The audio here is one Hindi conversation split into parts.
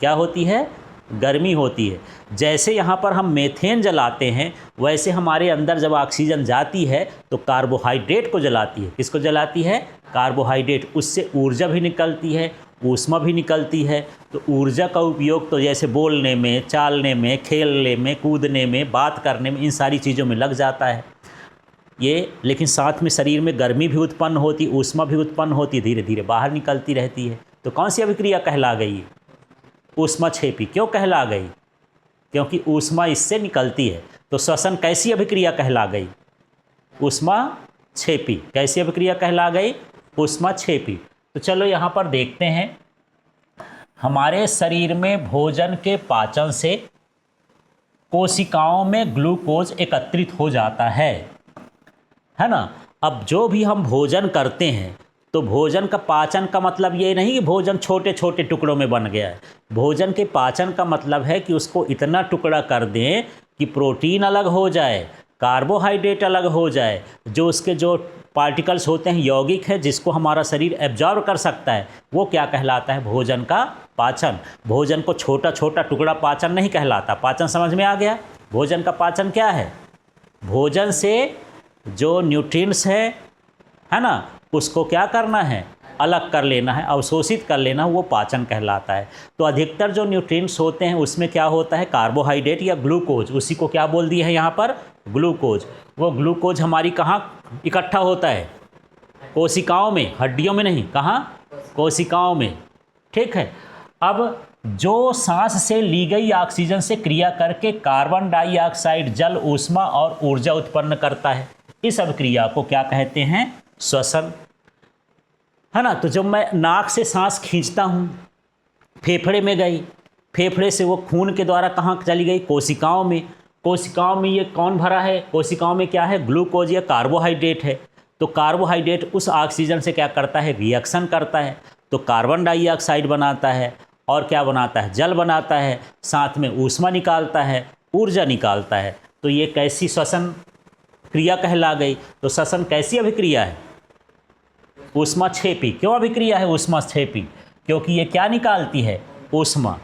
क्या होती है? गर्मी होती है। जैसे यहाँ पर हम मीथेन जलाते हैं, वैसे हमारे अंदर जब ऑक्सीजन जाती है तो कार्बोहाइड्रेट को जलाती है। किसको जलाती है? कार्बोहाइड्रेट। उससे ऊर्जा भी निकलती है, ऊष्मा भी निकलती है। तो ऊर्जा का उपयोग तो जैसे बोलने में, चालने में, खेलने में, कूदने में, बात करने में, इन सारी चीज़ों में लग जाता है ये। लेकिन साथ में शरीर में गर्मी भी उत्पन्न होती, ऊष्मा भी उत्पन्न होती, धीरे धीरे बाहर निकलती रहती है। तो कौन सी अभिक्रिया कहला गई? ऊष्माक्षेपी। क्यों कहला गई? क्योंकि ऊष्मा इससे निकलती है। तो श्वसन कैसी अभिक्रिया कहला गई? ऊष्माक्षेपी। कैसी अभिक्रिया कहला गई? ऊष्माक्षेपी। तो चलो यहाँ पर देखते हैं, हमारे शरीर में भोजन के पाचन से कोशिकाओं में ग्लूकोज एकत्रित हो जाता है ना। अब जो भी हम भोजन करते हैं, तो भोजन का पाचन का मतलब ये नहीं कि भोजन छोटे छोटे टुकड़ों में बन गया है। भोजन के पाचन का मतलब है कि उसको इतना टुकड़ा कर दें कि प्रोटीन अलग हो जाए, कार्बोहाइड्रेट अलग हो जाए, जो उसके जो पार्टिकल्स होते हैं यौगिक है, जिसको हमारा शरीर एब्जॉर्ब कर सकता है, वो क्या कहलाता है? भोजन का पाचन। भोजन को छोटा छोटा टुकड़ा पाचन नहीं कहलाता। पाचन समझ में आ गया? भोजन का पाचन क्या है? भोजन से जो न्यूट्रिएंट्स है ना, उसको क्या करना है? अलग कर लेना है, अवशोषित कर लेना, वो पाचन कहलाता है। तो अधिकतर जो न्यूट्रिएंट्स होते हैं उसमें क्या होता है? कार्बोहाइड्रेट या ग्लूकोज। उसी को क्या बोल दिया है यहाँ पर? ग्लूकोज। वो ग्लूकोज हमारी कहाँ इकट्ठा होता है? कोशिकाओं में, हड्डियों में नहीं। कहाँ? कोशिकाओं में। ठीक है। अब जो सांस से ली गई ऑक्सीजन से क्रिया करके कार्बन डाइऑक्साइड, जल, ऊष्मा और ऊर्जा उत्पन्न करता है, इस अभिक्रिया को क्या कहते हैं? श्वसन, है ना। तो जब मैं नाक से सांस खींचता हूँ, फेफड़े में गई, फेफड़े से वो खून के द्वारा कहाँ चली गई? कोशिकाओं में। कोशिकाओं में ये कौन भरा है? कोशिकाओं में क्या है? ग्लूकोज या कार्बोहाइड्रेट है। तो कार्बोहाइड्रेट उस ऑक्सीजन से क्या करता है? रिएक्शन करता है, तो कार्बन डाइऑक्साइड बनाता है, और क्या बनाता है? जल बनाता है, साथ में ऊष्मा निकालता है, ऊर्जा निकालता है। तो ये कैसी श्वसन क्रिया कहला गई? तो श्वसन कैसी अभिक्रिया है? ऊष्माक्षेपी। क्यों अभिक्रिया है ऊष्माक्षेपी? क्योंकि ये क्या निकालती है? ऊष्मा,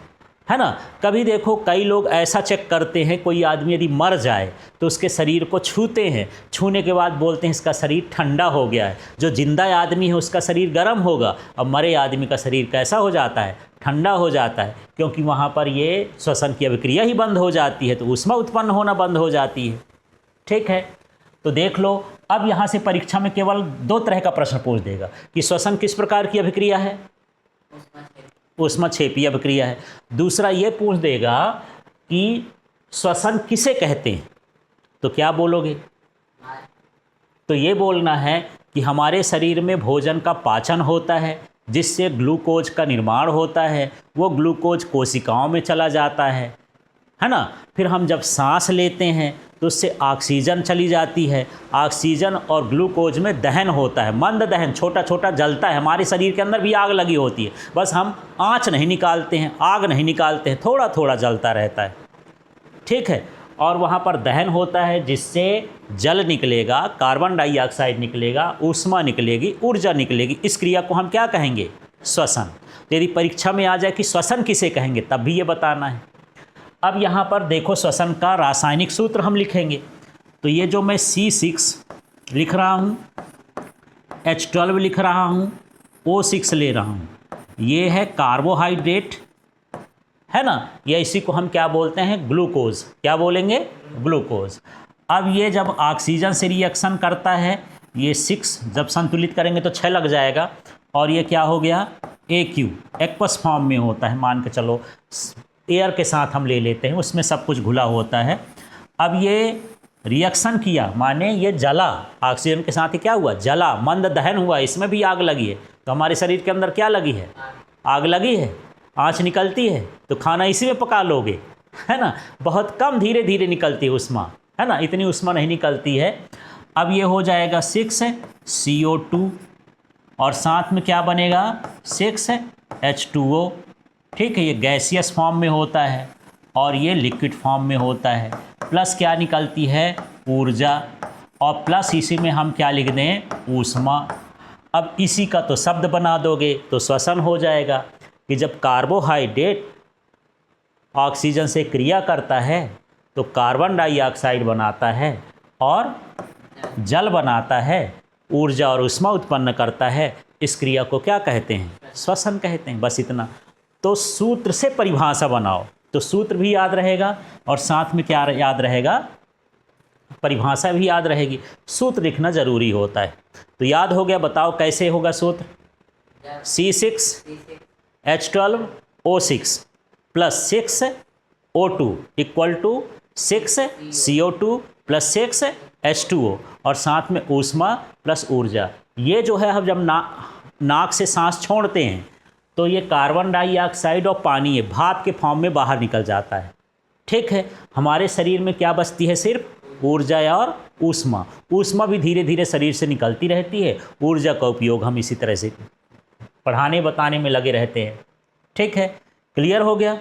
है ना। कभी देखो, कई लोग ऐसा चेक करते हैं, कोई आदमी यदि मर जाए तो उसके शरीर को छूते हैं, छूने के बाद बोलते हैं इसका शरीर ठंडा हो गया है। जो जिंदा आदमी है उसका शरीर गर्म होगा, और मरे आदमी का शरीर कैसा हो जाता है? ठंडा हो जाता है, क्योंकि वहाँ पर ये श्वसन की अभिक्रिया ही बंद हो जाती है, तो ऊष्मा उत्पन्न होना बंद हो जाती है। ठीक है। तो देख लो, अब यहाँ से परीक्षा में केवल 2 तरह का प्रश्न पूछ देगा कि श्वसन किस प्रकार की अभिक्रिया है? ऊष्माक्षेपी अभिक्रिया है। दूसरा ये पूछ देगा कि श्वसन किसे कहते हैं? तो क्या बोलोगे? तो ये बोलना है कि हमारे शरीर में भोजन का पाचन होता है, जिससे ग्लूकोज का निर्माण होता है। वो ग्लूकोज कोशिकाओं में चला जाता है ना। फिर हम जब सांस लेते हैं तो उससे ऑक्सीजन चली जाती है। ऑक्सीजन और ग्लूकोज में दहन होता है, मंद दहन, छोटा छोटा जलता है। हमारे शरीर के अंदर भी आग लगी होती है, बस हम आँच नहीं निकालते हैं, आग नहीं निकालते हैं, थोड़ा थोड़ा जलता रहता है। ठीक है। और वहाँ पर दहन होता है, जिससे जल निकलेगा, कार्बन डाइऑक्साइड निकलेगा, ऊष्मा निकलेगी, ऊर्जा निकलेगी। इस क्रिया को हम क्या कहेंगे? श्वसन। यदि परीक्षा में आ जाए कि श्वसन किसे कहेंगे, तब भी ये बताना है। अब यहाँ पर देखो, श्वसन का रासायनिक सूत्र हम लिखेंगे। तो ये जो मैं C6 लिख रहा हूँ, H12 लिख रहा हूँ, O6 ले रहा हूँ, ये है कार्बोहाइड्रेट, है ना। ये इसी को हम क्या बोलते हैं? ग्लूकोज। क्या बोलेंगे? ग्लूकोज। अब ये जब ऑक्सीजन से रिएक्शन करता है, ये 6 जब संतुलित करेंगे तो 6 लग जाएगा, और ये क्या हो गया? AQ, एक्वस फॉर्म में होता है, मान के चलो एयर के साथ हम ले लेते हैं, उसमें सब कुछ घुला होता है। अब ये रिएक्शन किया, माने ये जला, ऑक्सीजन के साथ ही क्या हुआ? जला, मंद दहन हुआ, इसमें भी आग लगी है। तो हमारे शरीर के अंदर क्या लगी है? आग लगी है, आँच निकलती है, तो खाना इसी में पका लोगे, है ना। बहुत कम, धीरे धीरे निकलती है ऊष्मा, है ना, इतनी ऊष्मा नहीं निकलती है। अब ये हो जाएगा 6 CO2, और साथ में क्या बनेगा? 6 H2O। ठीक है। ये गैसियस फॉर्म में होता है, और ये लिक्विड फॉर्म में होता है। प्लस क्या निकलती है? ऊर्जा, और प्लस इसी में हम क्या लिख दें? ऊष्मा। अब इसी का तो शब्द बना दोगे तो श्वसन हो जाएगा, कि जब कार्बोहाइड्रेट ऑक्सीजन से क्रिया करता है तो कार्बन डाइऑक्साइड बनाता है और जल बनाता है, ऊर्जा और ऊष्मा उत्पन्न करता है। इस क्रिया को क्या कहते हैं? श्वसन कहते हैं। बस इतना। तो सूत्र से परिभाषा बनाओ तो सूत्र भी याद रहेगा और साथ में क्या याद रहेगा? परिभाषा भी याद रहेगी। सूत्र लिखना जरूरी होता है। तो याद हो गया? बताओ कैसे होगा सूत्र? C6H12O6 plus 6O2 equal to 6CO2 plus 6H2O और साथ में ऊष्मा प्लस ऊर्जा। ये जो है हम जब नाक से सांस छोड़ते हैं तो ये कार्बन डाइऑक्साइड और पानी है भाप के फॉर्म में बाहर निकल जाता है। ठीक है। हमारे शरीर में क्या बचती है? सिर्फ ऊर्जा और ऊष्मा। ऊष्मा भी धीरे धीरे शरीर से निकलती रहती है। ऊर्जा का उपयोग हम इसी तरह से पढ़ाने बताने में लगे रहते हैं। ठीक है। क्लियर हो गया?